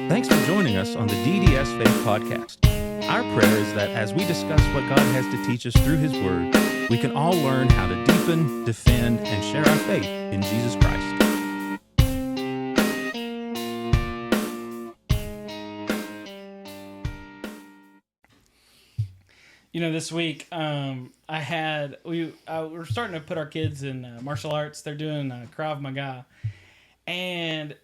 Thanks for joining us on the DDS Faith Podcast. Our prayer is that as we discuss what God has to teach us through His Word, we can all learn how to deepen, defend, and share our faith in Jesus Christ. You know, this week we're starting to put our kids in martial arts. They're doing Krav Maga, and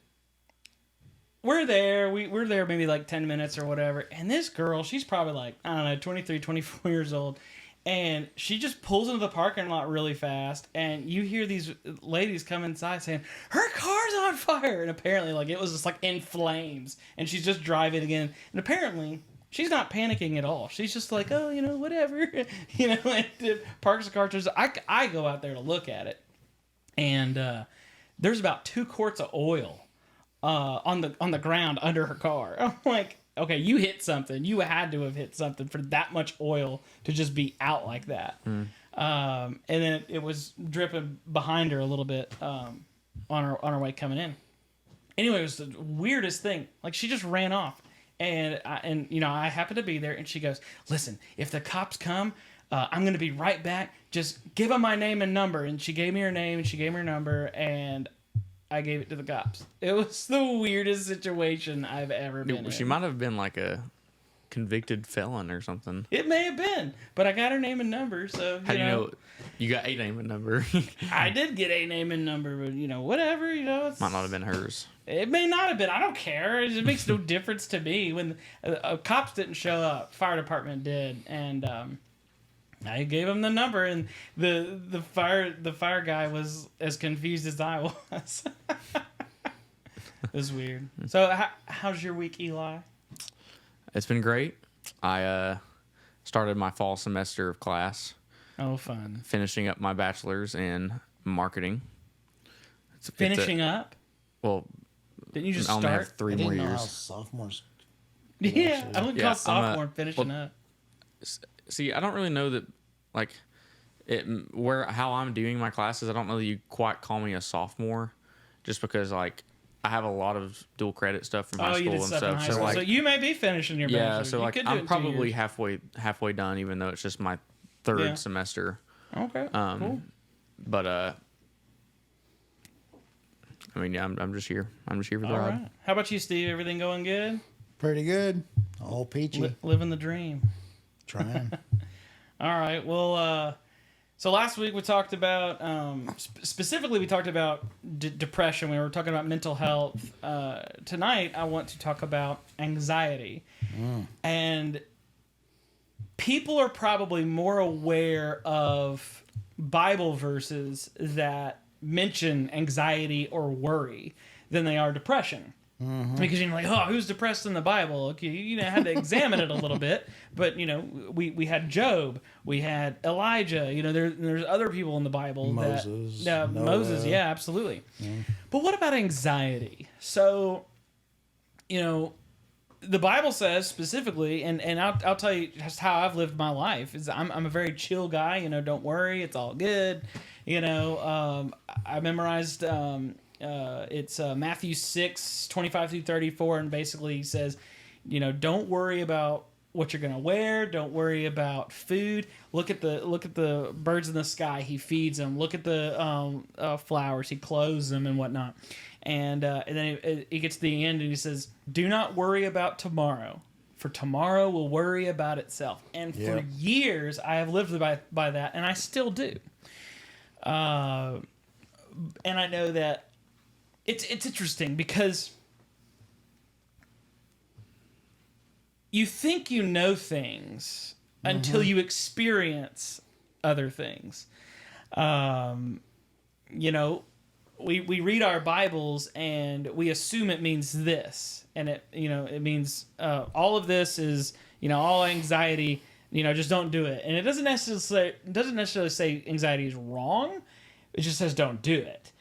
we're there. We're there maybe like 10 minutes or whatever. And this girl, she's probably like, I don't know, 23, 24 years old. And she just pulls into the parking lot really fast. And you hear these ladies come inside saying, her car's on fire. And apparently, like, it was just like in flames. And she's just driving again. And apparently, she's not panicking at all. She's just like, oh, you know, whatever. And parks the car. I go out there to look at it. And there's about 2 quarts of oil on the ground under her car. I'm like, okay, you hit something. You had to have hit something for that much oil to just be out like that. And then it was dripping behind her a little bit on her way coming in. Anyway, it was the weirdest thing. Like, she just ran off. And I happened to be there, and she goes, listen, if the cops come, I'm going to be right back. Just give them my name and number. And she gave me her name, and she gave me her number, and I gave it to the cops. It was the weirdest situation I've ever been in. She might have been like a convicted felon or something. It may have been, but I got her name and number, so How do you know you got a name and number? I did get a name and number, but whatever, it's, might not have been hers. It may not have been. I don't care. It makes no difference to me. When cops didn't show up, fire department did, and I gave him the number, and the fire guy was as confused as I was. It was weird. So how's your week, Eli? It's been great. I started my fall semester of class. Oh, fun. Finishing up my bachelor's in marketing. Finishing up? Well, didn't you just I only start? have 3 more I didn't know how years. sophomores. Yeah, I wouldn't call Yeah, sophomore finishing up. See, I don't really know that, like, how I'm doing my classes. I don't know that you quite call me a sophomore, just because like I have a lot of dual credit stuff from high school and stuff. So like, so you may be finishing your bachelor. Yeah, so like I'm probably halfway done, even though it's just my third semester. Okay, cool. But I mean, yeah, I'm just here. I'm just here for the ride. Right. How about you, Steve? Everything going good? Pretty good. All peachy. Living the dream. Trying. All right. Well, so last week we talked about, specifically we talked about depression. We were talking about mental health. Tonight I want to talk about anxiety. And people are probably more aware of Bible verses that mention anxiety or worry than they are depression. Because you're like, oh, who's depressed in the Bible? Okay, you had to examine it a little bit. But we had Job, we had Elijah. There's other people in the Bible. Moses, Moses, yeah, absolutely. But what about anxiety? So, the Bible says specifically, and I'll tell you just how I've lived my life. Is I'm a very chill guy. Don't worry, it's all good. I memorized. It's Matthew 6:25-34, and basically says, don't worry about what you're gonna wear. Don't worry about food. Look at the birds in the sky. He feeds them. Look at the flowers. He clothes them and whatnot. And then he gets to the end and he says, do not worry about tomorrow, for tomorrow will worry about itself. And for years I have lived by that, and I still do. And I know that it's interesting because you think you know things until you experience other things. We read our Bibles and we assume it means this, and it means all of this is all anxiety. Just don't do it, and it doesn't necessarily say anxiety is wrong. It just says don't do it.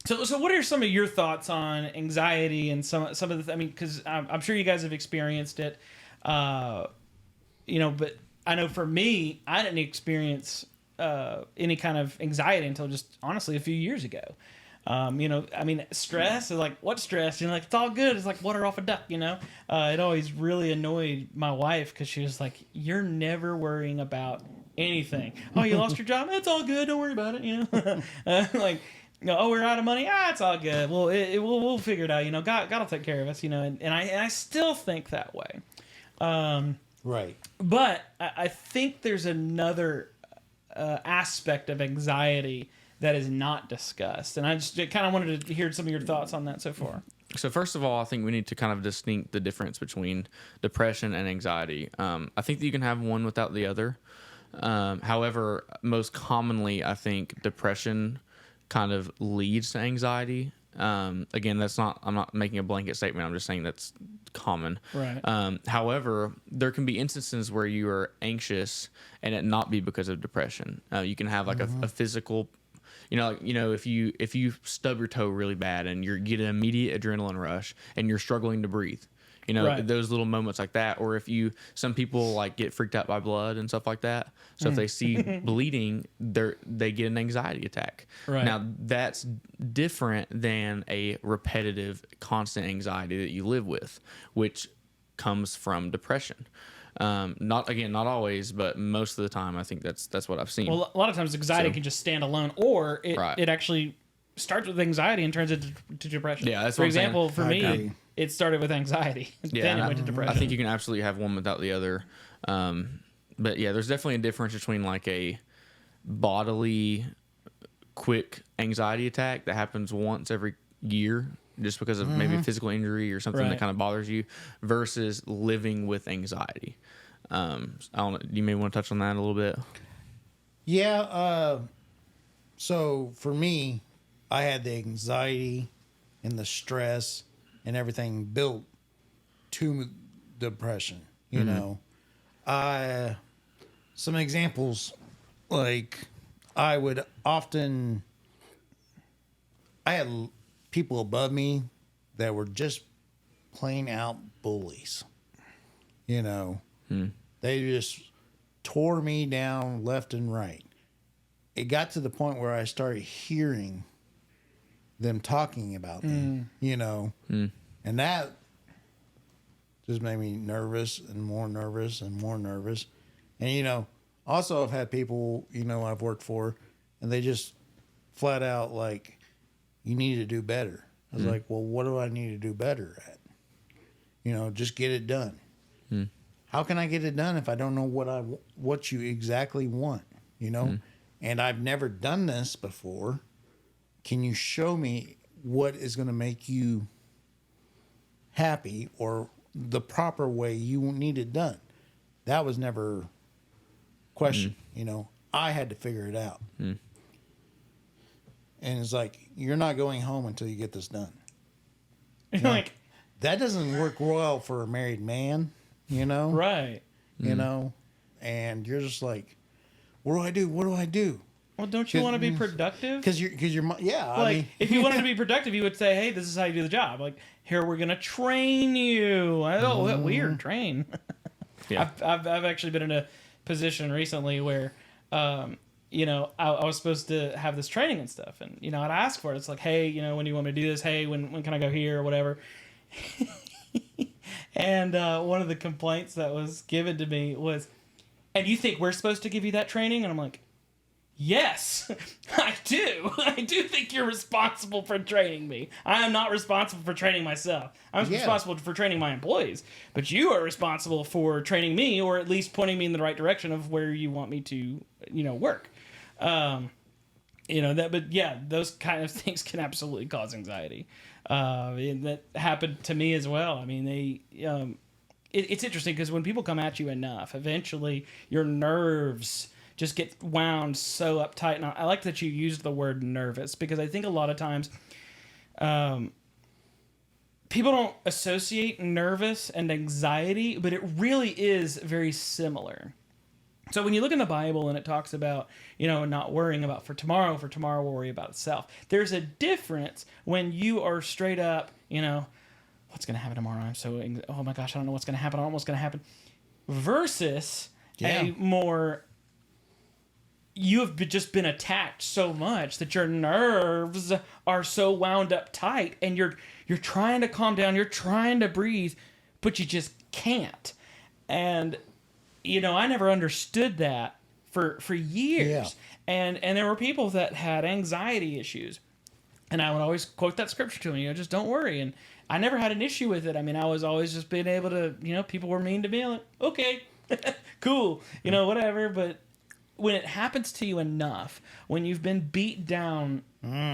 So what are some of your thoughts on anxiety and some of the? Because I'm sure you guys have experienced it, but I know for me, I didn't experience any kind of anxiety until just honestly a few years ago. You know, I mean, stress is like, what stress? You know, like, it's all good. It's like water off a duck, you know? It always really annoyed my wife because she was like, you're never worrying about anything. Oh, you lost your job? It's all good. Don't worry about it, you know? Like, you know, oh, we're out of money. It's all good. Well, we'll figure it out. You know, God will take care of us. You know, and I still think that way. Right. But I think there's another aspect of anxiety that is not discussed, and I just kind of wanted to hear some of your thoughts on that so far. So first of all, I think we need to kind of distinct the difference between depression and anxiety. I think that you can have one without the other. However, most commonly, I think depression kind of leads to anxiety. Again, I'm not making a blanket statement. I'm just saying that's common. Right. However, there can be instances where you are anxious and it not be because of depression. You can have like a physical, if you stub your toe really bad and you get an immediate adrenaline rush and you're struggling to breathe. Right. Those little moments like that, or some people like get freaked out by blood and stuff like that. So if they see bleeding, they get an anxiety attack. Right. Now that's different than a repetitive, constant anxiety that you live with, which comes from depression. Not always, but most of the time, I think that's what I've seen. Well, a lot of times anxiety can just stand alone, or Right. it actually starts with anxiety and turns into depression. Yeah, that's for what I'm saying. example, for I me, agree. it started with anxiety, then and it went to depression. I think you can absolutely have one without the other. But yeah, there's definitely a difference between like a bodily, quick anxiety attack that happens once every year just because of maybe a physical injury or something Right. that kind of bothers you versus living with anxiety. I don't know. You may want to touch on that a little bit. Yeah. So for me, I had the anxiety and the stress and everything built to depression. You know, some examples like I had people above me that were just plain out bullies. You know, they just tore me down left and right. It got to the point where I started hearing them talking about me, you know, and that just made me nervous and more nervous and more nervous. And, you know, also I've had people, you know, I've worked for, and they just flat out like, you need to do better. I was like, well, what do I need to do better at? You know, just get it done. How can I get it done if I don't know what you exactly want, you know? And I've never done this before. Can you show me what is going to make you happy or the proper way you need it done? That was never questioned, you know. I had to figure it out. And it's like, you're not going home until you get this done. Like, That doesn't work well for a married man, you know? right. You know? And you're just like, what do I do? What do I do? Well, don't you want to be productive? Because you're, yeah. Like, I mean, if you wanted to be productive, you would say, "Hey, this is how you do the job. Like, here we're gonna train you." Oh, what weird train. Yeah. I've actually been in a position recently where, you know, I was supposed to have this training and stuff, and you know, I'd ask for it. It's like, hey, you know, when do you want me to do this? Hey, when can I go here or whatever? And one of the complaints that was given to me was, "And you think we're supposed to give you that training?" And I'm like, yes, I do. I do think you're responsible for training me. I am not responsible for training myself. I'm responsible for training my employees. But you are responsible for training me, or at least pointing me in the right direction of where you want me to, you know, work. You know, that, but yeah, those kind of things can absolutely cause anxiety. And that happened to me as well. I mean, it's interesting because when people come at you enough, eventually your nerves just get wound so uptight. And I like that you used the word nervous, because I think a lot of times people don't associate nervous and anxiety, but it really is very similar. So when you look in the Bible and it talks about, you know, not worrying about for tomorrow will worry about itself. There's a difference when you are straight up, you know, what's going to happen tomorrow? Oh my gosh, I don't know what's going to happen. I don't know what's going to happen. Versus a more you have just been attacked so much that your nerves are so wound up tight, and you're trying to calm down, you're trying to breathe, but you just can't. And I never understood that for years. Yeah. And there were people that had anxiety issues, and I would always quote that scripture to them, just don't worry. And I never had an issue with it. I mean, I was always just being able to, people were mean to me, I'm like, okay, cool, whatever. But when it happens to you enough, when you've been beat down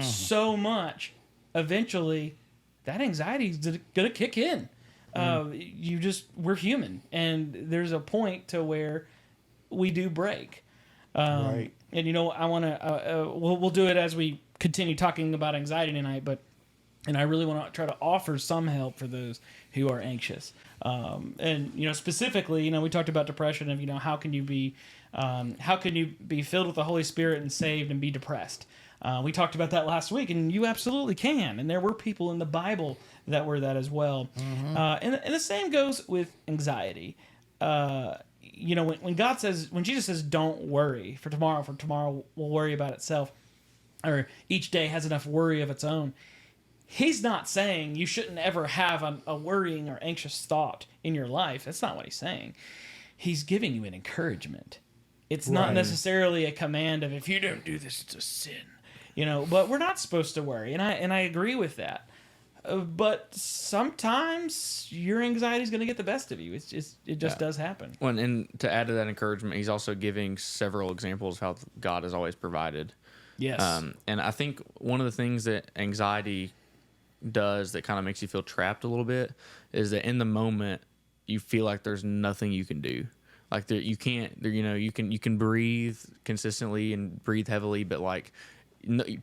so much, eventually that anxiety is going to kick in. We're human, and there's a point to where we do break. Right. And I want to, we'll do it as we continue talking about anxiety tonight, and I really want to try to offer some help for those who are anxious. And specifically, we talked about depression of, how can you be filled with the Holy Spirit and saved and be depressed? We talked about that last week, and you absolutely can. And there were people in the Bible that were that as well. Mm-hmm. And the same goes with anxiety. When Jesus says, "Don't worry for tomorrow will worry about itself," or each day has enough worry of its own. He's not saying you shouldn't ever have a worrying or anxious thought in your life. That's not what he's saying. He's giving you an encouragement. It's not necessarily a command of, if you don't do this, it's a sin. But we're not supposed to worry, and I agree with that. But sometimes your anxiety is going to get the best of you. It just does happen. Well, and to add to that encouragement, he's also giving several examples of how God has always provided. Yes. And I think one of the things that anxiety does that kind of makes you feel trapped a little bit is that in the moment you feel like there's nothing you can do. Like you can't, you can breathe consistently and breathe heavily, but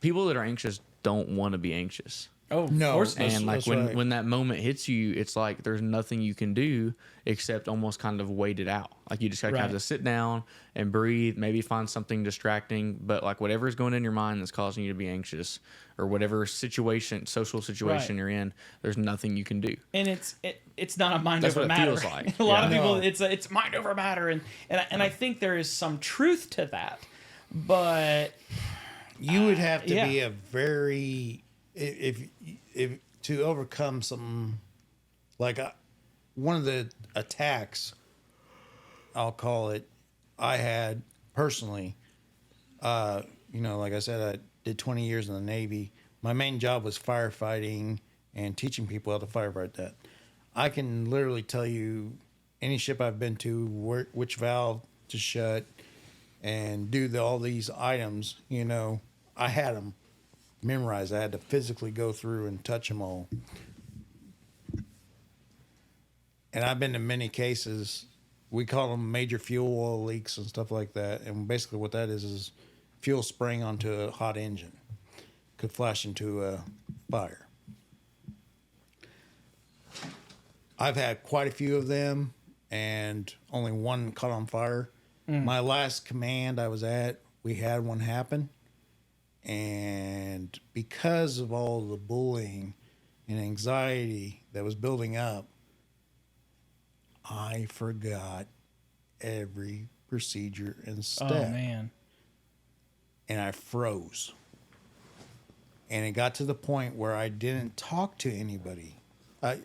people that are anxious don't want to be anxious. Oh, no, of course. And when that moment hits you, it's like there's nothing you can do except almost kind of wait it out. Like you just gotta have to sit down and breathe, maybe find something distracting, but whatever's going in your mind that's causing you to be anxious, or whatever social situation you're in, there's nothing you can do. And it's not a mind That's over what it matter. feels like. A lot of people, it's mind over matter, and I think there is some truth to that, but you would have to be a very if to overcome something like one of the attacks, I'll call it, I had personally. Like I said, I did 20 years in the Navy. My main job was firefighting and teaching people how to firefight that. I can literally tell you any ship I've been to, which valve to shut, and do all these items. I had them memorized. I had to physically go through and touch them all. And I've been in many cases. We call them major fuel oil leaks and stuff like that. And basically what that is fuel spraying onto a hot engine. Could flash into a fire. I've had quite a few of them, and only one caught on fire. My last command I was at, we had one happen. And because of all the bullying and anxiety that was building up, I forgot every procedure and step. Oh, man. And I froze. And it got to the point where I didn't talk to anybody.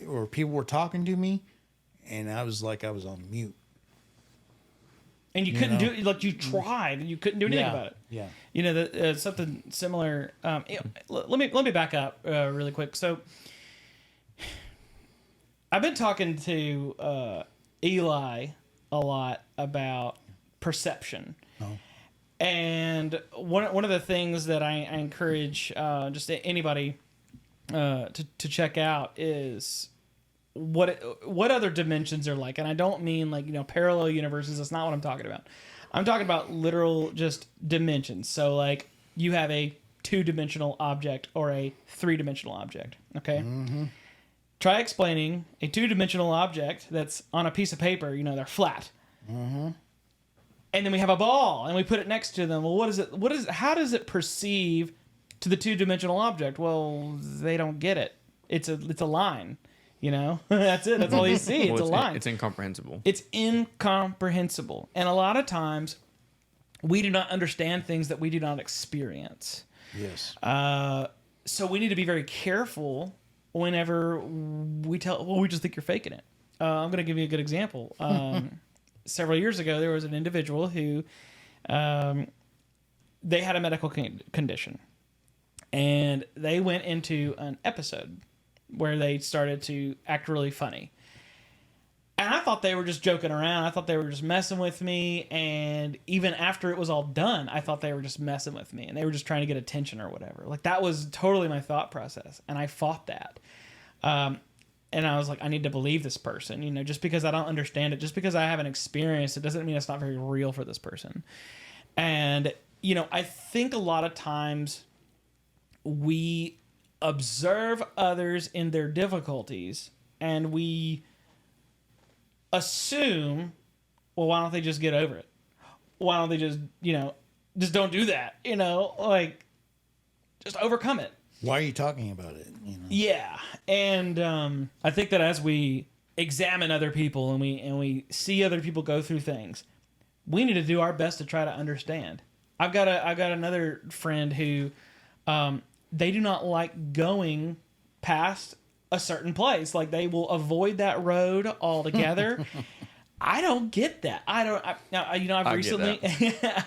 Or people were talking to me, and I was like I was on mute. And you couldn't do it. Like, you tried, and you couldn't do anything about it. Yeah. Something similar. Let me back up really quick. So, I've been talking to Eli a lot about perception. Oh. And one of the things that I encourage just anybody to check out is what other dimensions are like. And I don't mean parallel universes. That's not what I'm talking about. I'm talking about literal just dimensions. So you have a 2-dimensional object or a 3-dimensional object. Okay. Mm-hmm. Try explaining a 2-dimensional object that's on a piece of paper. They're flat. Mm-hmm. And then we have a ball, and we put it next to them. Well, how does it perceive to the 2-dimensional object? Well, they don't get it. It's a line. That's it. That's all you see. It's a line. It's incomprehensible. It's incomprehensible. And a lot of times we do not understand things that we do not experience. Yes. So we need to be very careful whenever we we just think you're faking it. I'm going to give you a good example. Several years ago, there was an individual who they had a medical condition, and they went into an episode where they started to act really funny. And I thought they were just joking around. I thought they were just messing with me. And even after it was all done, I thought they were just messing with me. And they were just trying to get attention or whatever. Like, that was totally my thought process. And I fought that. And I was like, I need to believe this person. You know, just because I don't understand it, just because I haven't experienced it, doesn't mean it's not very real for this person. And, you know, I think a lot of times we observe others in their difficulties and we assume, well, why don't they just get over it? Why don't they just, you know, just don't do that? You know, like, just overcome it. Why are you talking about it? You know? Yeah. And I think that as we examine other people and we see other people go through things, we need to do our best to try to understand. I've got another friend who they do not like going past a certain place. Like, they will avoid that road altogether. I don't get that. I've recently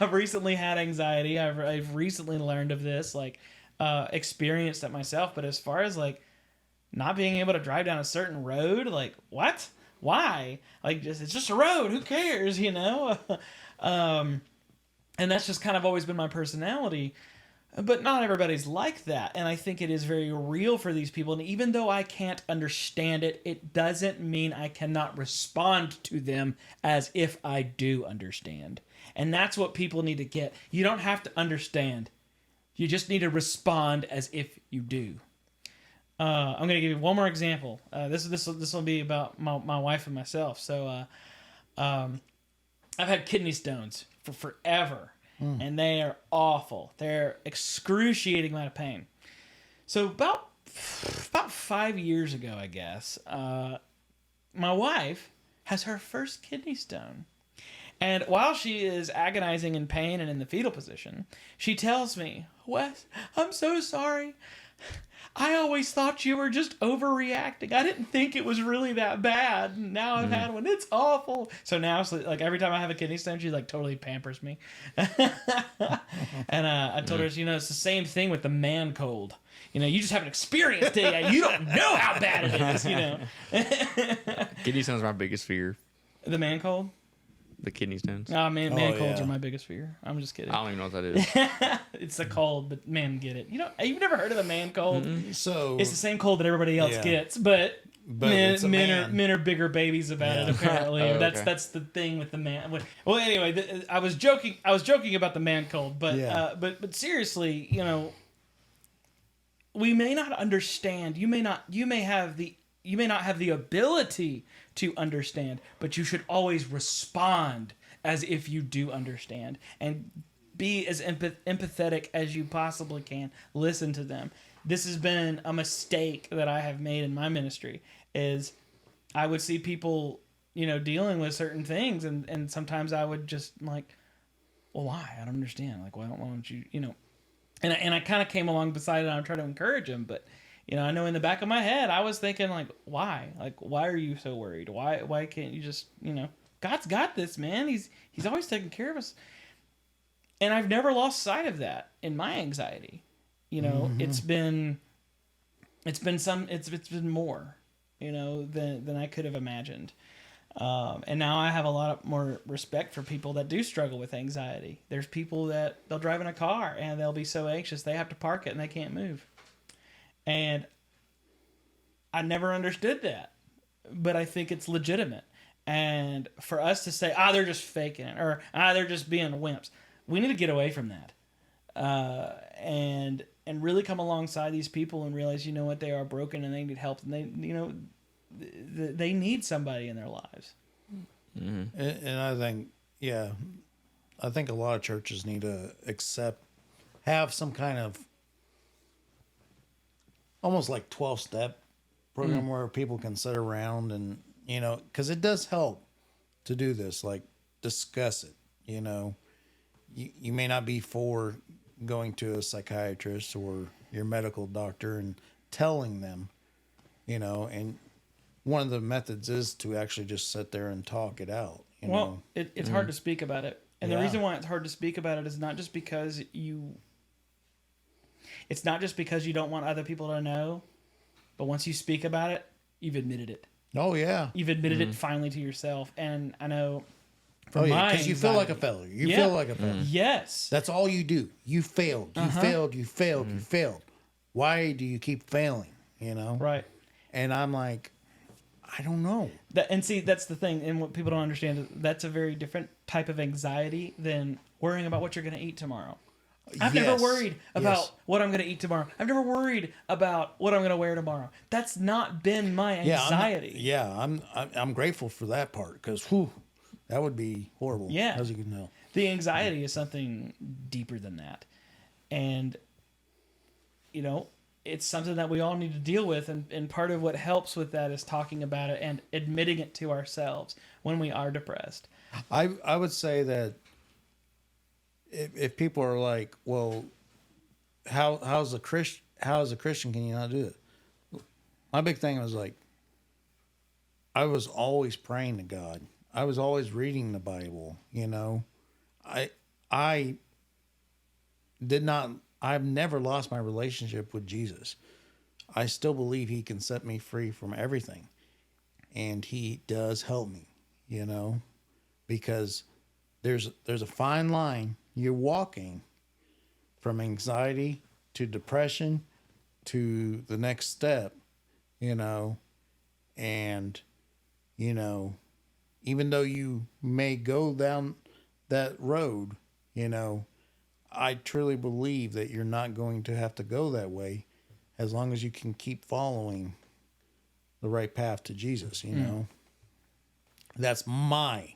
I've recently had anxiety. I've recently learned of this, like, experienced it myself. But as far as, like, not being able to drive down a certain road, like, what? Why? Like, it's just a road. Who cares? You know? And that's just kind of always been my personality. But not everybody's like that. And I think it is very real for these people. And even though I can't understand it, it doesn't mean I cannot respond to them as if I do understand. And that's what people need to get. You don't have to understand. You just need to respond as if you do. I'm going to give you one more example. This will be about my wife and myself. So I've had kidney stones for forever. And they are awful. They're excruciating amount of pain. So about 5 years ago, I guess, my wife has her first kidney stone. And while she is agonizing in pain and in the fetal position, she tells me, "Wes, I'm so sorry. I always thought you were just overreacting. I didn't think it was really that bad. Now I've had one. It's awful." So now, like, every time I have a kidney stone, she, like, totally pampers me. And I told her, you know, it's the same thing with the man cold. You know, you just haven't experienced it yet. You don't know how bad it is, you know. Kidney stones are my biggest fear. The man cold? The kidney stones. Oh, man colds yeah. are my biggest fear. I'm just kidding. I don't even know what that is. It's a cold, but men get it. You know, you've never heard of the man cold? Mm-mm. So It's the same cold that everybody else gets, but it's a man. men are bigger babies about it, apparently. Oh, okay. That's the thing with the man. Well, anyway, I was joking about the man cold, but but seriously, you know, we may not understand. You may not have the ability to understand, but you should always respond as if you do understand and be as empathetic as you possibly can. Listen to them. This has been a mistake that I have made in my ministry, is I would see people, you know, dealing with certain things, and sometimes I would just, like, well, why? I don't understand. Like, why don't you, you know? And I kind of came along beside it and I tried to encourage him, but, you know, I know in the back of my head, I was thinking, like, why? Like, why are you so worried? Why can't you just, you know, God's got this, man. He's always taking care of us. And I've never lost sight of that in my anxiety. You know, it's been more, you know, than I could have imagined. And now I have a lot more respect for people that do struggle with anxiety. There's people that they'll drive in a car and they'll be so anxious they have to park it and they can't move. And I never understood that, but I think it's legitimate. And for us to say, they're just faking it, or they're just being wimps, we need to get away from that. And really come alongside these people and realize, you know what, they are broken and they need help, and they, you know, they need somebody in their lives. Mm-hmm. And I think, I think a lot of churches need to have some kind of almost like 12-step program where people can sit around and, you know, because it does help to do this, like, discuss it, you know. you may not be for going to a psychiatrist or your medical doctor and telling them, and one of the methods is to actually just sit there and talk it out. Well, it's hard to speak about it. And the Yeah. reason why it's hard to speak about it is not just because it's not just because you don't want other people to know, but once you speak about it, you've admitted it. Oh yeah. You've admitted it finally to yourself. And I know Oh from yeah, my because you feel like a anxiety- failure. You Yeah. feel like a failure. Yes. That's all you do. You failed. You failed. You failed. You failed. Why do you keep failing? Right. And I'm like, I don't know. And see, that's the thing. And what people don't understand is that's a very different type of anxiety than worrying about what you're going to eat tomorrow. I've never Yes. worried about Yes. what I'm going to eat tomorrow. I've never worried about what I'm going to wear tomorrow. That's not been my Yeah, anxiety. I'm grateful for that part because that would be horrible. Yeah. As you can know. The anxiety is something deeper than that. And, it's something that we all need to deal with. And part of what helps with that is talking about it and admitting it to ourselves when we are depressed. I would say that if people are like, well, how as a Christian can you not do it? My big thing was like, I was always praying to God. I was always reading the Bible. I did not. I've never lost my relationship with Jesus. I still believe He can set me free from everything, and He does help me. Because there's a fine line you're walking from anxiety to depression to the next step, and even though you may go down that road, I truly believe that you're not going to have to go that way as long as you can keep following the right path to Jesus, That's my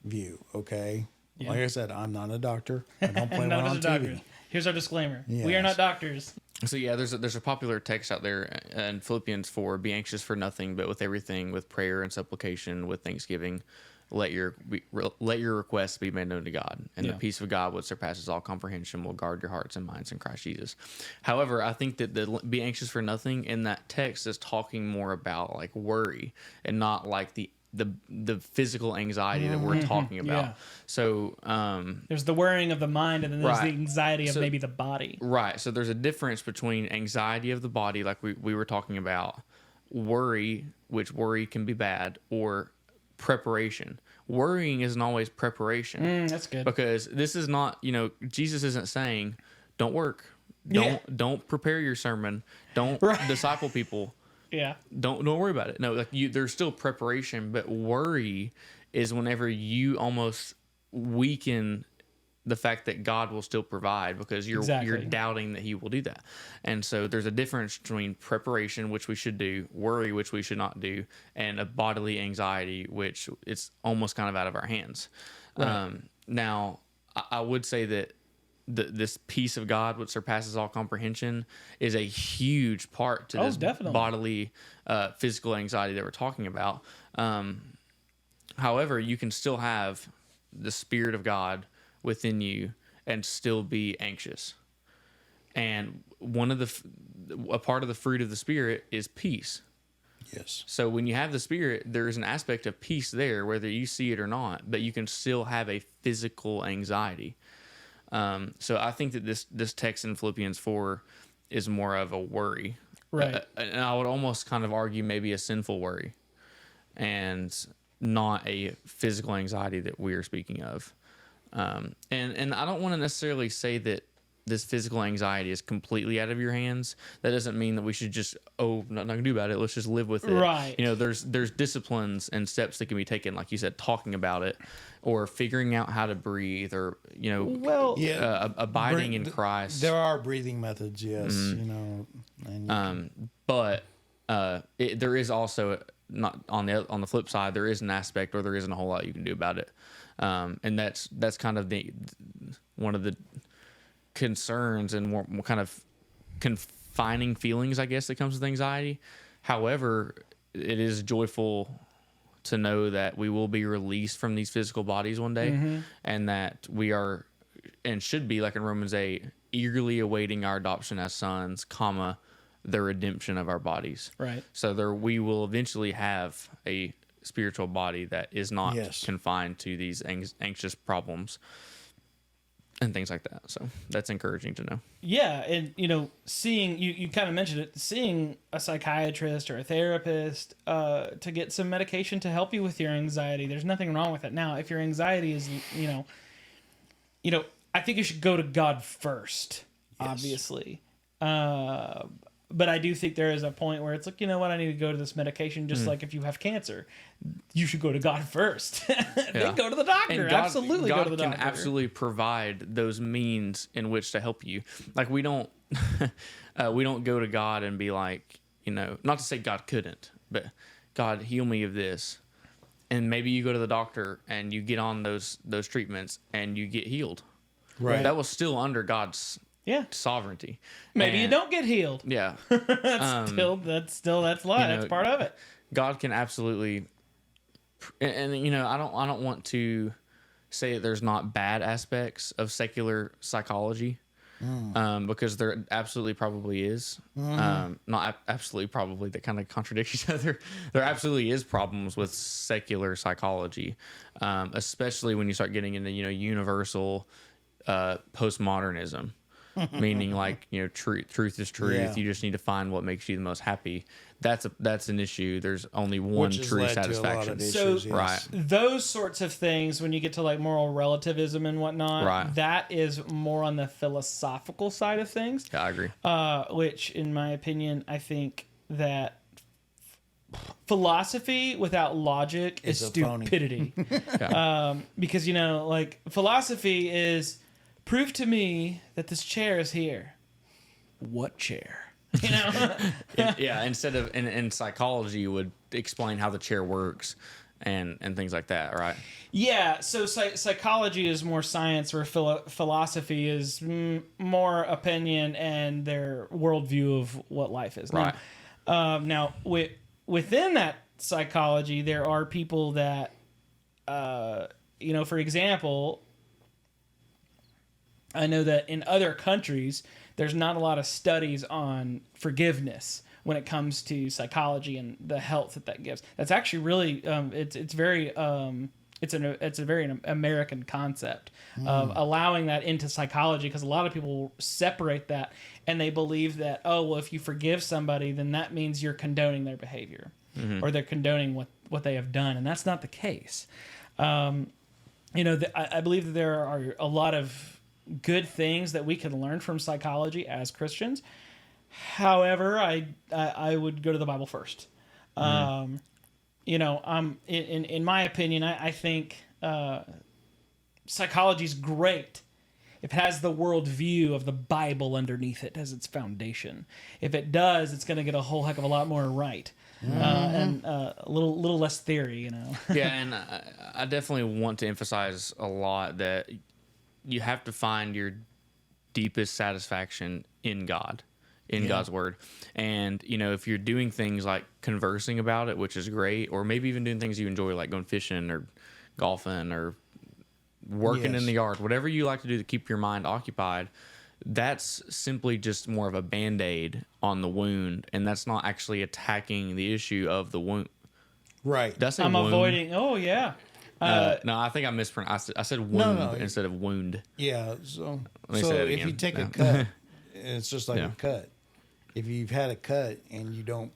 view, okay? Yeah. Like I said, I'm not a doctor. I don't play one None of us on are TV. doctors. Here's our disclaimer. We are Yes. not doctors. So yeah, there's a popular text out there in Philippians 4: "Be anxious for nothing, but with everything, with prayer and supplication, with thanksgiving, let your requests be made known to God, and Yeah. the peace of God, which surpasses all comprehension, will guard your hearts and minds in Christ Jesus." However, I think that the "be anxious for nothing" in that text is talking more about like worry and not like the physical anxiety that we're talking about. Yeah. So There's the worrying of the mind, and then there's Right. the anxiety of So- maybe the body. right. So there's a difference between anxiety of the body, like we were talking about, worry, which worry can be bad, or preparation. Worrying isn't always preparation. That's good. Because this is not, Jesus isn't saying, don't work. Yeah. Don't prepare your sermon. Don't Right. disciple people. Yeah. Don't worry about it. No, like there's still preparation, but worry is whenever you almost weaken the fact that God will still provide because you're Exactly. doubting that He will do that. And so there's a difference between preparation, which we should do, worry, which we should not do, and a bodily anxiety, which it's almost kind of out of our hands. Now, I would say that this peace of God, which surpasses all comprehension, is a huge part to Oh, this definitely. bodily, physical anxiety that we're talking about. However, you can still have the Spirit of God within you and still be anxious. And a part of the fruit of the Spirit is peace. Yes. So when you have the Spirit, there's an aspect of peace there, whether you see it or not, but you can still have a physical anxiety. So I think that this text in Philippians 4 is more of a worry. Right. And I would almost kind of argue maybe a sinful worry and not a physical anxiety that we are speaking of. And I don't want to necessarily say that this physical anxiety is completely out of your hands. That doesn't mean that we should just, nothing to do about it. Let's just live with it. Right. There's disciplines and steps that can be taken, like you said, talking about it or figuring out how to breathe or, Well, Yeah. abiding in Christ. There are breathing methods, yes. And But there is also not on the flip side, there is an aspect where there isn't a whole lot you can do about it. And that's kind of one of the concerns and more kind of confining feelings, I guess, that comes with anxiety. However, it is joyful to know that we will be released from these physical bodies one day, and that we are and should be, like in Romans 8, eagerly awaiting our adoption as sons, comma, the redemption of our bodies. Right. So there, we will eventually have a spiritual body that is not Yes. confined to these anxious problems and things like that. So that's encouraging to know. Yeah, and seeing you kind of mentioned it, seeing a psychiatrist or a therapist to get some medication to help you with your anxiety. There's nothing wrong with it. Now, if your anxiety is, I think you should go to God first, obviously. But I do think there is a point where it's like, you know what, I need to go to this medication. Just like if you have cancer, you should go to God first, then go to the doctor. And God, absolutely, God go to the can doctor. absolutely provide those means in which to help you. Like we don't go to God and be like, not to say God couldn't, but God, heal me of this. And maybe you go to the doctor and you get on those treatments and you get healed. Right. That was still under God's sovereignty. Maybe you And- don't get healed. Yeah. That's life. That's part of it. God can absolutely, and I don't want to say that there's not bad aspects of secular psychology, because there absolutely probably is. Not absolutely probably, that kind of contradict each other. There absolutely is problems with secular psychology, especially when you start getting into universal postmodernism. Meaning like truth is truth. Yeah. You just need to find what makes you the most happy. That's an issue. There's only one Which has true led to a lot satisfaction. of So- issues, yes. Right. Those sorts of things, when you get to like moral relativism and whatnot, Right. that is more on the philosophical side of things. Yeah, I agree. Which, in my opinion, I think that philosophy without logic is Is a phony. stupidity. Because like philosophy is prove to me that this chair is here. What chair? Yeah, instead of in psychology, you would explain how the chair works and things like that, right? Yeah, so psychology is more science, where philosophy is more opinion and their worldview of what life is. Right. Now, within that psychology, there are people that, for example, I know that in other countries, there's not a lot of studies on forgiveness when it comes to psychology and the health that gives. That's actually really it's a very American concept of allowing that into psychology, because a lot of people separate that and they believe that, oh, well, if you forgive somebody, then that means you're condoning their behavior or they're condoning what they have done, and that's not the case. I believe that there are a lot of good things that we can learn from psychology as Christians. However, I would go to the Bible first. In my opinion, I think psychology is great if it has the worldview of the Bible underneath it as its foundation. If it does, it's going to get a whole heck of a lot more right, and a little less theory. Yeah, and I definitely want to emphasize a lot that you have to find your deepest satisfaction in God, in God's word. And, if you're doing things like conversing about it, which is great, or maybe even doing things you enjoy, like going fishing or golfing or working in the yard, whatever you like to do to keep your mind occupied, that's simply just more of a Band-Aid on the wound. And that's not actually attacking the issue of the wound. Right. That's I'm avoiding. Oh yeah. No, I think I mispronounced it. I said wound no. instead of wound. Yeah. So, me say that if again. you take a Yeah. cut, it's just like Yeah. a cut. If you've had a cut and you don't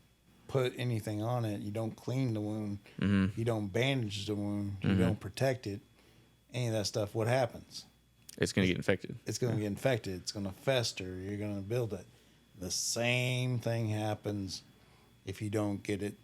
put anything on it, you don't clean the wound, you don't bandage the wound, you don't protect it, any of that stuff, what happens? It's going to get infected. It's going to get infected. It's going to fester. You're going to build it. The same thing happens if you don't get it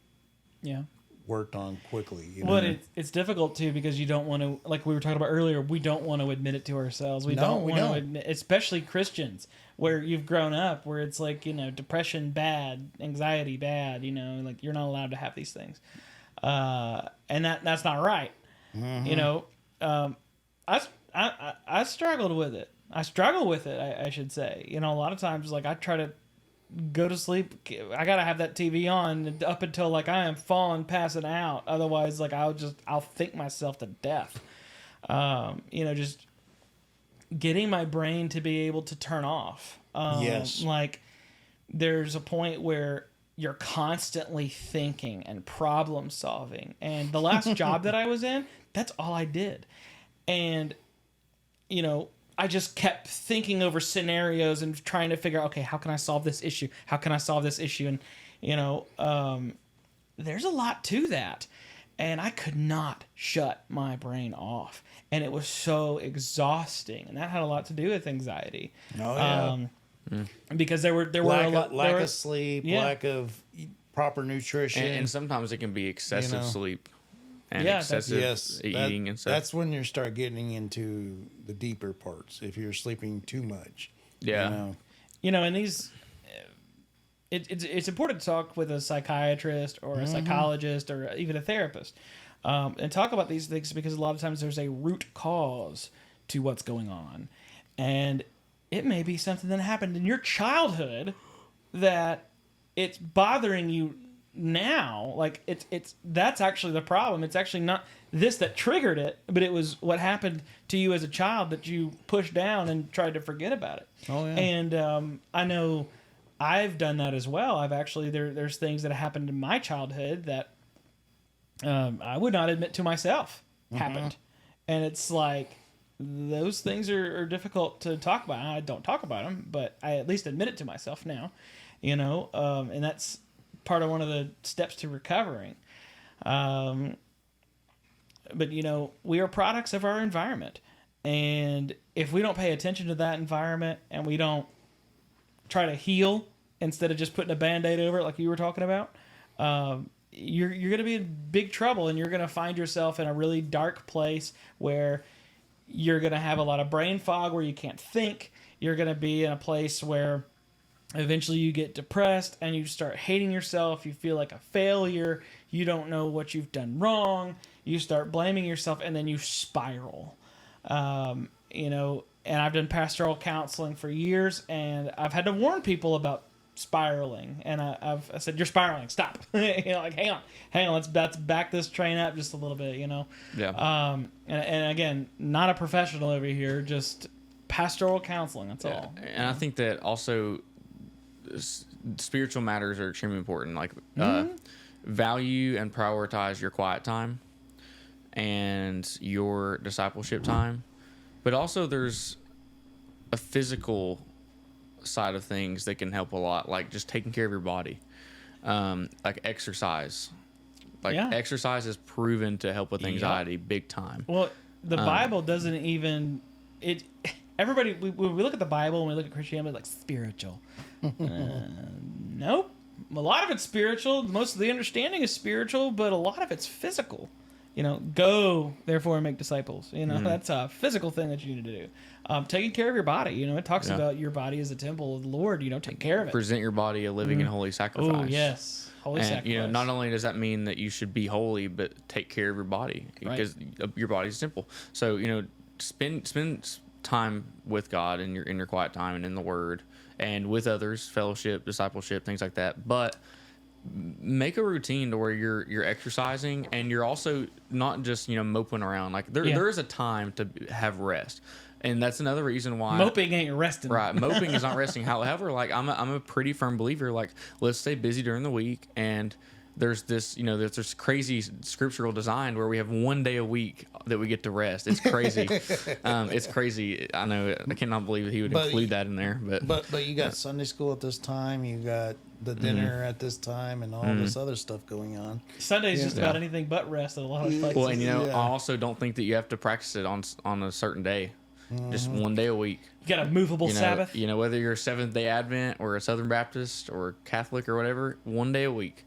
Yeah. worked on quickly. Well, it's difficult too, because you don't want to, like we were talking about earlier, we don't want to admit it to ourselves. We No, don't we want to don't. admit, especially Christians, where you've grown up, where it's like, depression bad, anxiety bad, like you're not allowed to have these things. And that's not right. I struggled with it. I struggle with it, I should say. A lot of times, like I try to go to sleep. I gotta have that TV on up until like I am falling, passing out. Otherwise, like I'll think myself to death. Just getting my brain to be able to turn off. Yes. Like there's a point where you're constantly thinking and problem solving. And the last job that I was in, that's all I did. And, I just kept thinking over scenarios and trying to figure out, okay, how can I solve this issue? How can I solve this issue? And, there's a lot to that. And I could not shut my brain off. And it was so exhausting. And that had a lot to do with anxiety. Oh, yeah. Because there were a lot... lack of sleep, yeah. lack of proper nutrition. And sometimes it can be excessive sleep and Yeah, excessive eating and stuff. That's when you start getting into the deeper parts. If you're sleeping too much, Yeah. And these, it's important to talk with a psychiatrist or a psychologist or even a therapist, and talk about these things, because a lot of times there's a root cause to what's going on, and it may be something that happened in your childhood that it's bothering you now. Like that's actually the problem. It's actually not this that triggered it, but it was what happened to you as a child that you pushed down and tried to forget about it. Oh, yeah. And I know I've done that as well. I've actually there's things that happened in my childhood that I would not admit to myself happened, and it's like those things are difficult to talk about. I don't talk about them, but I at least admit it to myself now, and that's part of one of the steps to recovering. But we are products of our environment, and if we don't pay attention to that environment and we don't try to heal instead of just putting a Band-Aid over it like you were talking about, you're going to be in big trouble, and you're going to find yourself in a really dark place where you're going to have a lot of brain fog, where you can't think. You're going to be in a place where eventually you get depressed and you start hating yourself. You feel like a failure. You don't know what you've done wrong. You start blaming yourself, and then you spiral. And I've done pastoral counseling for years, and I've had to warn people about spiraling. And I said, "You're spiraling. Stop." Hang on. Let's back this train up just a little bit. Yeah. And again, not a professional over here, just pastoral counseling. That's all. And I think that also spiritual matters are extremely important. Like value and prioritize your quiet time and your discipleship time. But also there's a physical side of things that can help a lot, like just taking care of your body, like exercise. Exercise is proven to help with anxiety big time. Well, the Bible doesn't even everybody when we look at the Bible and we look at Christianity, like spiritual. Nope. A lot of it's spiritual. Most of the understanding is spiritual, but a lot of it's physical. Go therefore and make disciples. That's a physical thing that you need to do. Taking care of your body. It talks about your body as a temple of the Lord. Take care of it. Present your body a living and holy sacrifice. Oh yes, holy sacrifice. Not only does that mean that you should be holy, but take care of your body, because your body's temple. So spend time with God in your quiet time and in the Word and with others, fellowship, discipleship, things like that. But make a routine to where you're exercising, and you're also not just moping around. Like there is a time to have rest, and that's another reason why moping ain't resting. Right, moping is not resting. However, like I'm a pretty firm believer. Like, let's stay busy during the week, and there's this there's this crazy scriptural design where we have one day a week that we get to rest. It's crazy. It's crazy. I know. I cannot believe he would include that in there. But you got Sunday school at this time. You got the dinner at this time, and all this other stuff going on. Sunday's just about anything but rest at a lot of places. Well, and I also don't think that you have to practice it on a certain day. Just one day a week. You got a movable Sabbath. Whether you're Seventh-day Advent or a Southern Baptist or Catholic or whatever, one day a week.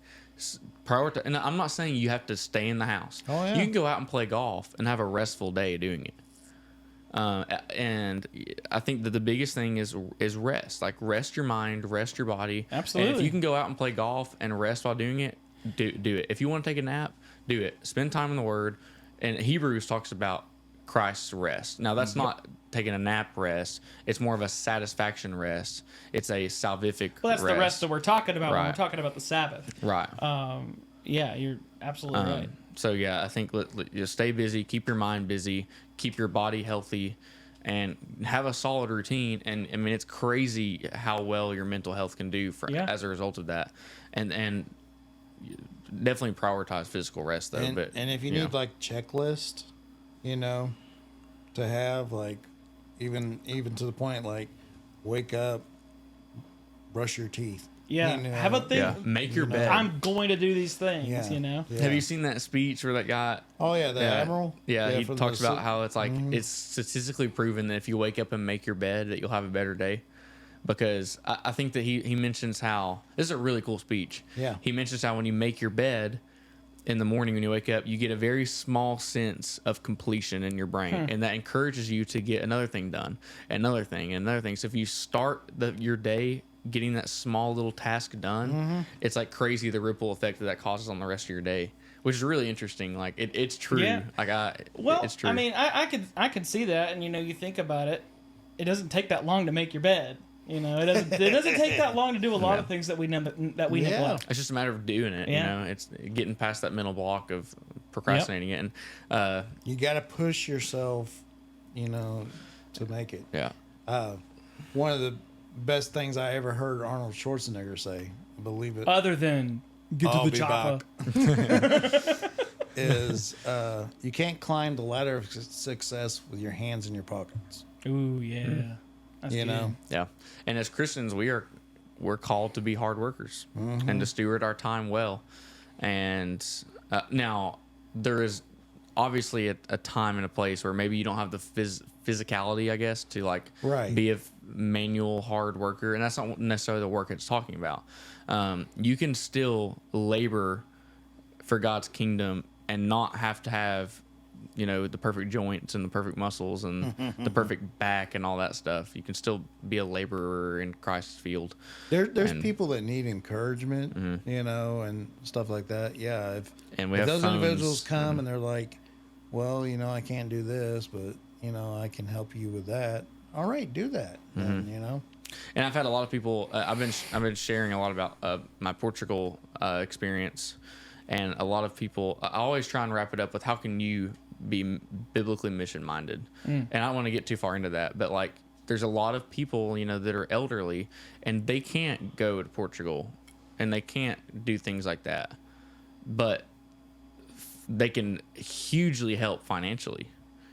Prioritize. And I'm not saying you have to stay in the house. Oh, yeah. You can go out and play golf and have a restful day doing it. And I think that the biggest thing is rest. Like, rest your mind, rest your body. Absolutely. And if you can go out and play golf and rest while doing it, do it. If you want to take a nap, do it. Spend time in the Word. And Hebrews talks about Christ's rest. Now that's not taking a nap rest. It's more of a satisfaction rest. It's a salvific Well, that's rest. the rest that we're talking about when we're Right. talking about the Sabbath. Right. Yeah, you're absolutely right. So yeah, I think you stay busy, keep your mind busy, keep your body healthy, and have a solid routine. And I mean, it's crazy how well your mental health can do as a result of that. And definitely prioritize physical rest though. And if you know. need like checklist, you know, to have like even to the point like wake up, brush your teeth. Yeah, You know, have a thing. Yeah, make your bed. I'm going to do these things. Yeah. You know. Yeah. Have you seen that speech where that guy? Oh yeah, the admiral. Yeah, he from talks the- about how it's like it's statistically proven that if you wake up and make your bed, that you'll have a better day. Because I think that he mentions how this is a really cool speech. Yeah. He mentions how when you make your bed in the morning when you wake up, you get a very small sense of completion in your brain, and that encourages you to get another thing done, another thing, and another thing. So if you start your day getting that small little task done, it's like crazy the ripple effect that causes on the rest of your day, which is really interesting. Like it's true. Yeah. Well, it's true. I mean, I could see that, and you think about it. It doesn't take that long to make your bed. It doesn't take that long to do a lot of things that we neglect. It's just a matter of doing it. Yeah. It's getting past that mental block of procrastinating it, and You got to push yourself, to make it. yeah, One of the best things I ever heard Arnold Schwarzenegger say, I believe it, Other than get I'll to the be chopper. is you can't climb the ladder of success with your hands in your pockets. Ooh, yeah. That's You good. know, yeah. And as Christians, we're called to be hard workers and to steward our time well. And now there is obviously a time and a place where maybe you don't have the physicality, I guess, to like Right. be a manual hard worker, and that's not necessarily the work it's talking about. You can still labor for God's kingdom and not have to have the perfect joints and the perfect muscles and the perfect back and all that stuff. You can still be a laborer in Christ's field. there's And- people that need encouragement, and stuff like that. Yeah, if And we if have those phones. individuals come and they're like, well, I can't do this, but I can help you with that. All right, do that. And, And I've had a lot of people. I've been sharing a lot about my Portugal experience, and a lot of people. I always try and wrap it up with how can you be biblically mission minded, and I don't want to get too far into that, but like there's a lot of people that are elderly and they can't go to Portugal and they can't do things like that, but they can hugely help financially,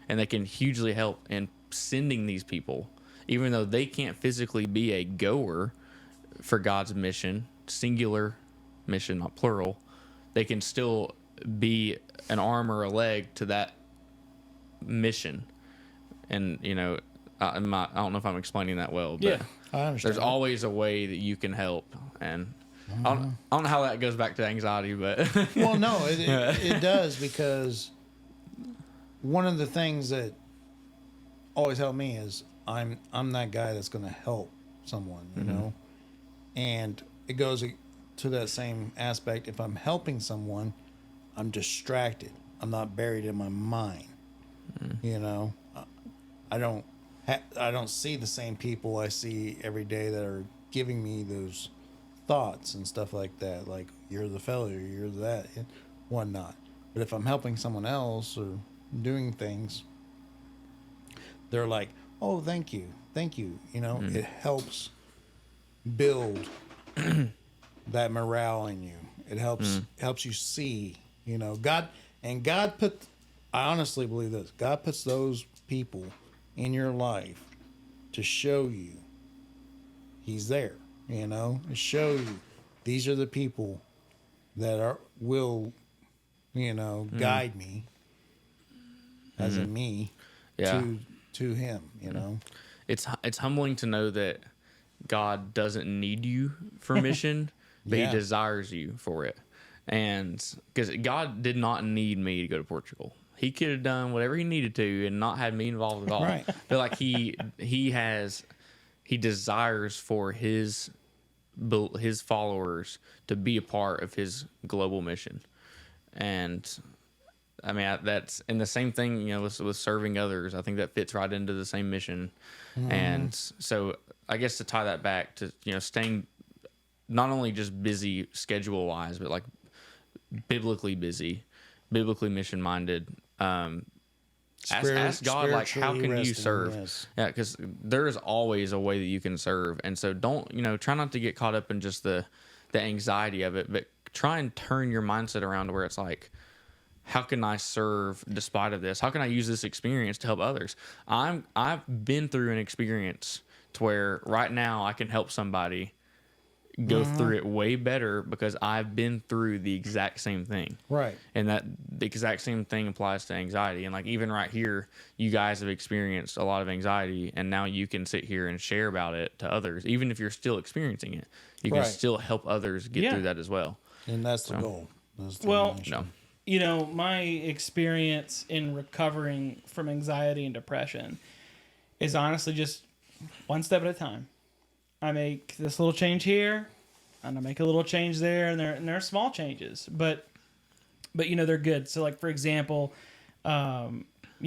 and they can hugely help in sending these people, even though they can't physically be a goer for God's mission, singular mission, not plural. They can still be an arm or a leg to that mission. And I don't know if I'm explaining that well, but Yeah. I understand. there's always a way that you can help. And I don't know how that goes back to anxiety, but Well, no, it does, because one of the things that always helped me is I'm that guy that's going to help someone, and it goes to that same aspect. If I'm helping someone, I'm distracted. I'm not buried in my mind. I don't see the same people I see every day that are giving me those thoughts and stuff like that, like you're the failure, you're that, and whatnot. But if I'm helping someone else or doing things, they're like, oh, thank you. It helps build that morale in you. It helps you see, God put, I honestly believe this, God puts those people in your life to show you He's there, to show you these are the people that will guide me as in me Yeah. to Him, it's humbling to know that God doesn't need you for mission, but Yeah. He desires you for it. And because God did not need me to go to Portugal, He could have done whatever He needed to and not had me involved at all. Right. But like He desires for His followers to be a part of His global mission, and I mean, that's and the same thing, you know, with serving others. I think that fits right into the same mission. And so I guess to tie that back to, you know, staying not only just busy schedule wise, but like biblically busy, biblically mission minded. Ask God, like, how can you serve? Yes. Yeah, because there is always a way that you can serve, and so don't, you know, try not to get caught up in just the anxiety of it, but try and turn your mindset around to where it's like, how can I serve despite of this? How can I use this experience to help others? I've been through an experience to where right now I can help somebody go through it way better because I've been through the exact same thing. Right. And that the exact same thing applies to anxiety. And like even right here, you guys have experienced a lot of anxiety, and now you can sit here and share about it to others. Even if you're still experiencing it, you can Right. still help others get through that as well. And that's the goal. That's the Well, mission. No. You know, my experience in recovering from anxiety and depression is honestly just one step at a time. I make this little change here, and I make a little change there, and they're small changes, but you know, they're good. So like, for example, you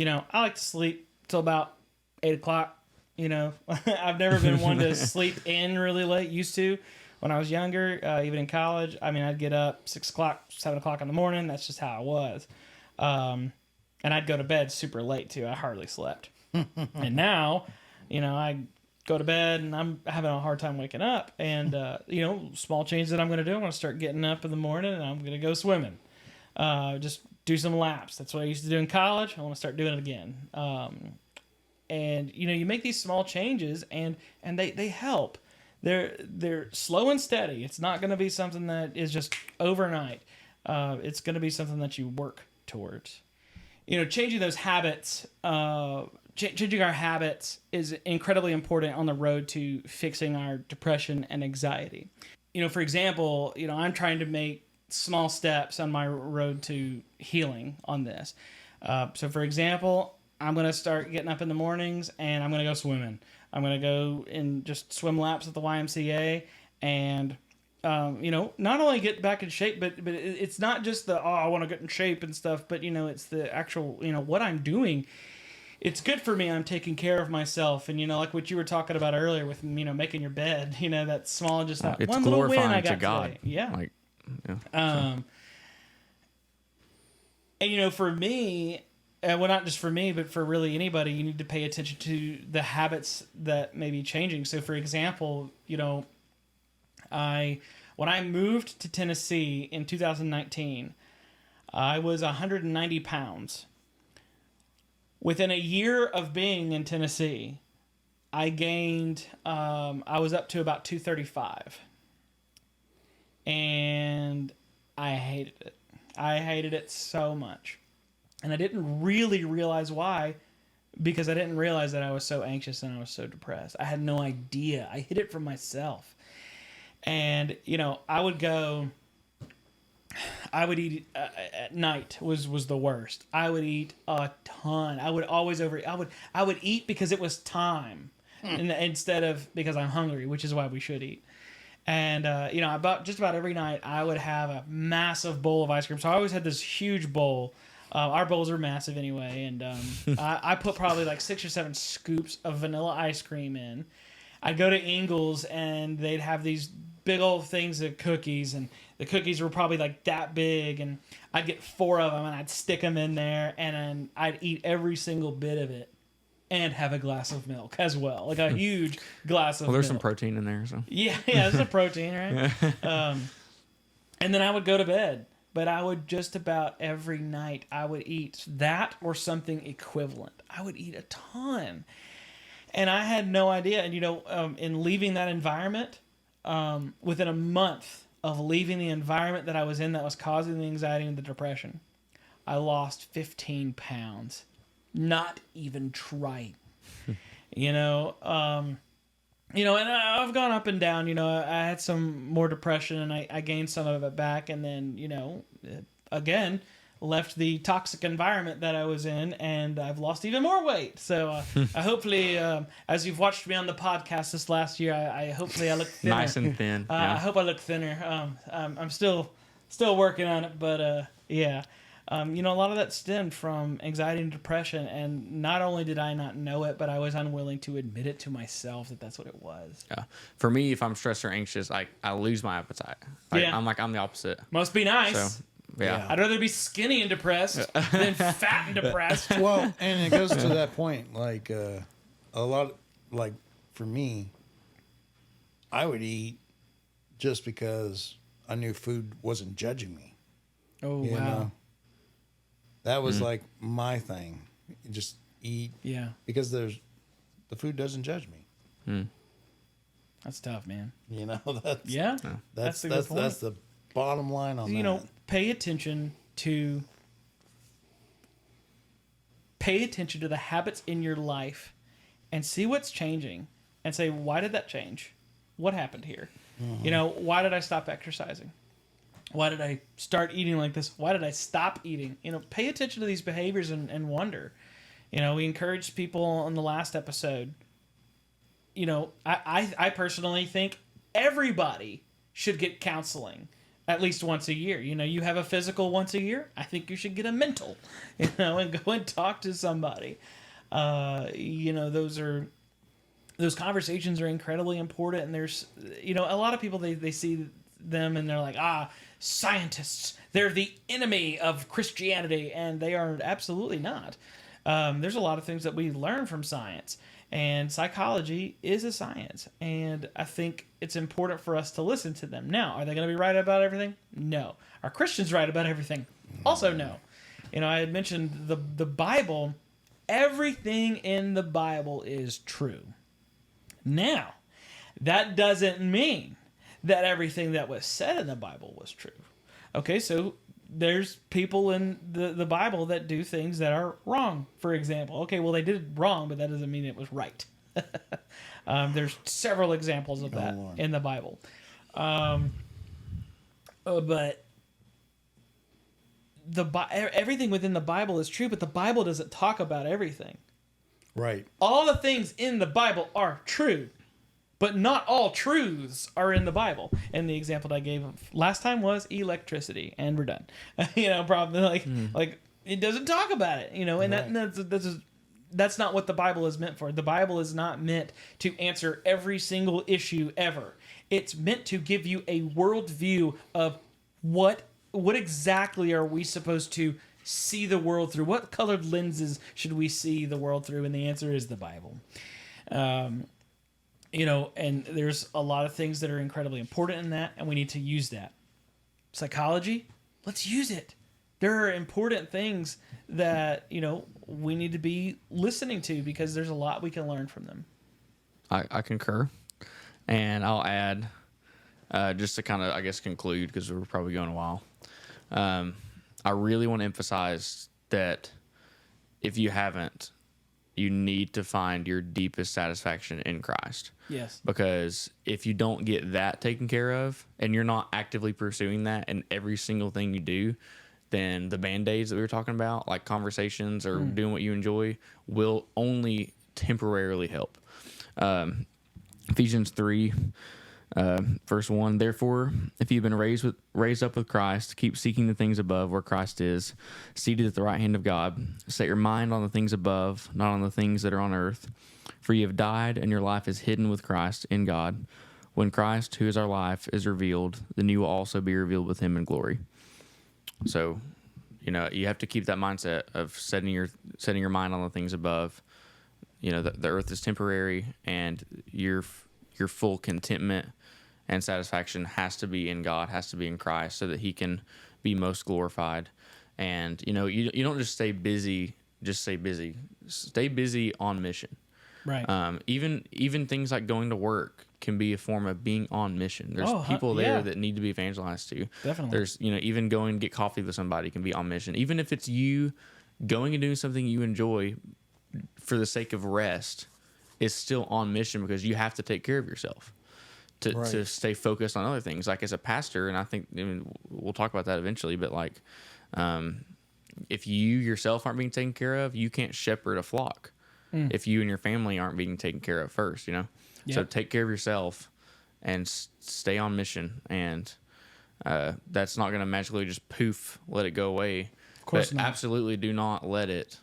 know, I like to sleep till about 8:00. You know, I've never been one to sleep in really late. Used to when I was younger, even in college. I mean, I'd get up 6:00, 7:00 in the morning. That's just how I was. And I'd go to bed super late too. I hardly slept. And now, you know, I go to bed and I'm having a hard time waking up. And, you know, small change that I'm going to do. I'm going to start getting up in the morning and I'm going to go swimming. Just do some laps. That's what I used to do in college. I want to start doing it again. And, you know, you make these small changes and they help. They're slow and steady. It's not going to be something that is just overnight. It's going to be something that you work towards. You know, changing those habits, changing our habits is incredibly important on the road to fixing our depression and anxiety. You know, for example, you know, I'm trying to make small steps on my road to healing on this. So, for example, I'm going to start getting up in the mornings and I'm going to go swimming. I'm going to go and just swim laps at the YMCA and, you know, not only get back in shape, but it's not just the, I want to get in shape and stuff, but, you know, it's the actual, you know, what I'm doing. It's good for me. I'm taking care of myself. And, you know, like what you were talking about earlier with, you know, making your bed, you know, that small, just that It's one little win I glorifying got to God. today. Yeah. Like, yeah. And, you know, for me, well, not just for me, but for really anybody, you need to pay attention to the habits that may be changing. So, for example, you know, when I moved to Tennessee in 2019, I was 190 pounds. Within a year of being in Tennessee, I gained, I was up to about 235. And I hated it. I hated it so much. And I didn't really realize why, because I didn't realize that I was so anxious and I was so depressed. I had no idea. I hid it from myself. And, you know, I would eat at night was the worst. I would eat a ton. I would always I would eat because it was time instead of because I'm hungry, which is why we should eat. And, you know, just about every night I would have a massive bowl of ice cream. So I always had this huge bowl. Our bowls are massive anyway. And I put probably like 6 or 7 scoops of vanilla ice cream in. I'd go to Ingles and they'd have these big old things of cookies, and the cookies were probably like that big, and I'd get 4 of them and I'd stick them in there, and then I'd eat every single bit of it and have a glass of milk as well, like a huge glass of milk. Well, there's some protein in there, so. Yeah, there's some protein, right? And then I would go to bed, but I would just about every night I would eat that or something equivalent. I would eat a ton. And I had no idea. And, you know, in leaving that environment, within a month of leaving the environment that I was in that was causing the anxiety and the depression, I lost 15 pounds. Not even trying. You know, and I've gone up and down. You know, I had some more depression and I gained some of it back. And then, you know, again, left the toxic environment that I was in, and I've lost even more weight. So I hopefully, as you've watched me on the podcast this last year, I hopefully I look thinner. Nice and thin. Yeah. I hope I look thinner. I'm still working on it, but yeah. You know, a lot of that stemmed from anxiety and depression, and not only did I not know it, but I was unwilling to admit it to myself that that's what it was. Yeah. For me, if I'm stressed or anxious, I lose my appetite. Like, Yeah. I'm the opposite. Must be nice. So yeah. I'd rather be skinny and depressed than fat and depressed. Well, and it goes to that point, like a lot, like for me, I would eat just because I knew food wasn't judging me. Oh, You wow. know? That was like my thing. Just eat Yeah. because the food doesn't judge me. That's tough, man. You know, that's Yeah. that's a good point. that's the bottom line on that. You know, pay attention to the habits in your life and see what's changing and say, why did that change? What happened here? You know, why did I stop exercising? Why did I start eating like this? Why did I stop eating? You know, pay attention to these behaviors and wonder. You know, we encouraged people on the last episode. You know, I personally think everybody should get counseling at least once a year. You know, you have a physical once a year. I think you should get a mental, you know, and go and talk to somebody. You know, those conversations are incredibly important. And there's, you know, a lot of people, they see them and they're like, scientists, they're the enemy of Christianity. And they are absolutely not. There's a lot of things that we learn from science. And psychology is a science. And I think it's important for us to listen to them. Now, are they going to be right about everything? No. Are Christians right about everything? Also, no. You know, I had mentioned the Bible. Everything in the Bible is true. Now, that doesn't mean that everything that was said in the Bible was true. Okay, so there's people in the Bible that do things that are wrong, for example. Okay, well, they did it wrong, but that doesn't mean it was right. There's several examples of that in the Bible. But everything within the Bible is true, but the Bible doesn't talk about everything. right. All the things in the Bible are true, but not all truths are in the Bible. And the example that I gave last time was electricity, and we're done. You know, probably like it doesn't talk about it. You know, and that's not what the Bible is meant for. The Bible is not meant to answer every single issue ever. It's meant to give you a worldview of what exactly are we supposed to see the world through? What colored lenses should we see the world through? And the answer is the Bible. You know, and there's a lot of things that are incredibly important in that, and we need to use that. Psychology, let's use it. There are important things that, you know, we need to be listening to because there's a lot we can learn from them. I concur. And I'll add, just to kind of, I guess, conclude, because we're probably going a while. I really want to emphasize that if you haven't, you need to find your deepest satisfaction in Christ. Yes. Because if you don't get that taken care of, and you're not actively pursuing that in every single thing you do, then the Band-Aids that we were talking about, like conversations or doing what you enjoy, will only temporarily help. Ephesians 3, verse 1, therefore, if you've been raised up with Christ, keep seeking the things above where Christ is, seated at the right hand of God. Set your mind on the things above, not on the things that are on earth. For you have died, and your life is hidden with Christ in God. When Christ, who is our life, is revealed, then you will also be revealed with him in glory. So, you know, you have to keep that mindset of setting your mind on the things above. You know, the earth is temporary, and your full contentment and satisfaction has to be in God, has to be in Christ, so that he can be most glorified. And, you know, you don't just stay busy, just stay busy. Stay busy on mission. Right. Even things like going to work can be a form of being on mission. There's people there that need to be evangelized to. Definitely. There's, you know, even going to get coffee with somebody can be on mission. Even if it's you going and doing something you enjoy for the sake of rest, is still on mission, because you have to take care of yourself to stay focused on other things. Like as a pastor, and I think, I mean, we'll talk about that eventually, but like, if you yourself aren't being taken care of, you can't shepherd a flock. If you and your family aren't being taken care of first, you know? Yep. So take care of yourself and stay on mission. And that's not going to magically just poof, let it go away. course But not. absolutely do not let it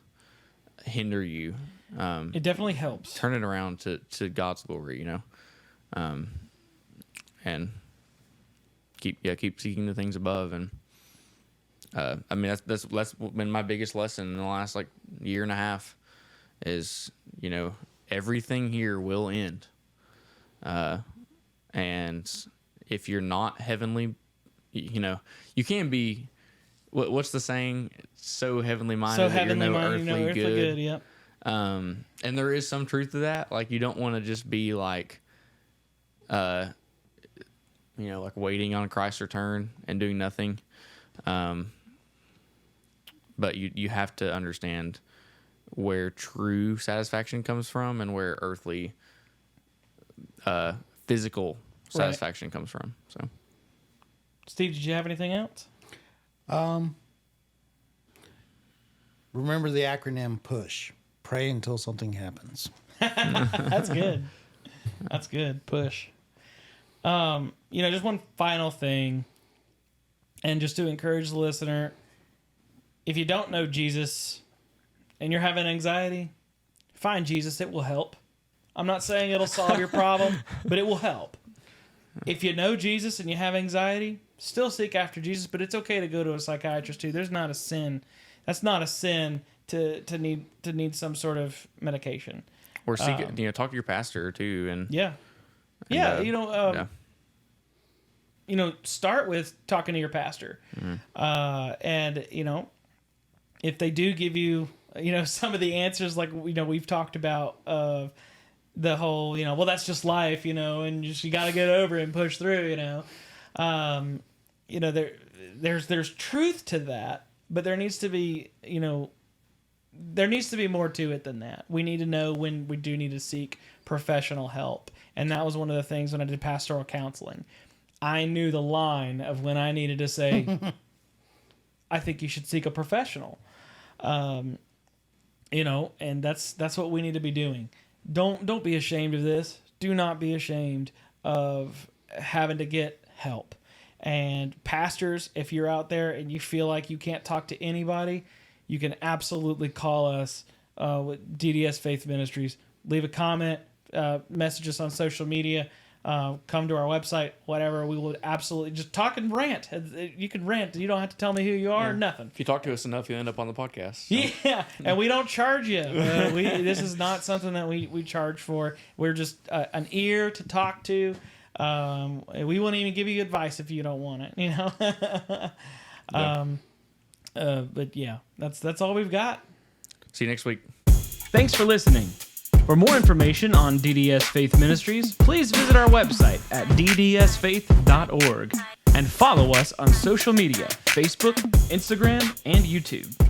hinder you. It definitely helps. Turn it around to God's glory, and keep seeking the things above. And I mean, that's been my biggest lesson in the last like year and a half is, everything here will end. And if you're not heavenly, you can be, what's the saying? So heavenly minded So that you're heavenly no minded, earthly earthly good. good. Yep. And there is some truth to that. Like, you don't want to just be like, like waiting on Christ's return and doing nothing. But you have to understand where true satisfaction comes from and where earthly, physical satisfaction comes from. So, Steve, did you have anything else? Remember the acronym PUSH. Pray until something happens. That's good. That's good. Push. Just one final thing, and just to encourage the listener, if you don't know Jesus and you're having anxiety, find Jesus. It will help. I'm not saying it'll solve your problem, but it will help. If you know Jesus and you have anxiety, still seek after Jesus, but it's okay to go to a psychiatrist too. There's not a sin. That's not a sin to need some sort of medication. or seek it, talk to your pastor too. And start with talking to your pastor. And if they do give you, some of the answers, like, we've talked about, the whole, well, that's just life, and you got to get over it and push through, there's truth to that, but there needs to be, more to it than that. We need to know when we do need to seek professional help. And that was one of the things when I did pastoral counseling. I knew the line of when I needed to say, I think you should seek a professional. And that's what we need to be doing. Don't be ashamed of this. Do not be ashamed of having to get help. And pastors, if you're out there and you feel like you can't talk to anybody, you can absolutely call us with DDS Faith Ministries. Leave a comment, message us on social media, come to our website, whatever. We will absolutely just talk and rant. You can rant. You don't have to tell me who you are, nothing. If you talk to us enough, you'll end up on the podcast. So. Yeah, and we don't charge you. This is not something that we charge for. We're just an ear to talk to. We won't even give you advice if you don't want it, But yeah, that's all we've got. See you next week. Thanks for listening. For more information on DDS Faith Ministries, please visit our website at ddsfaith.org and follow us on social media, Facebook, Instagram, and YouTube.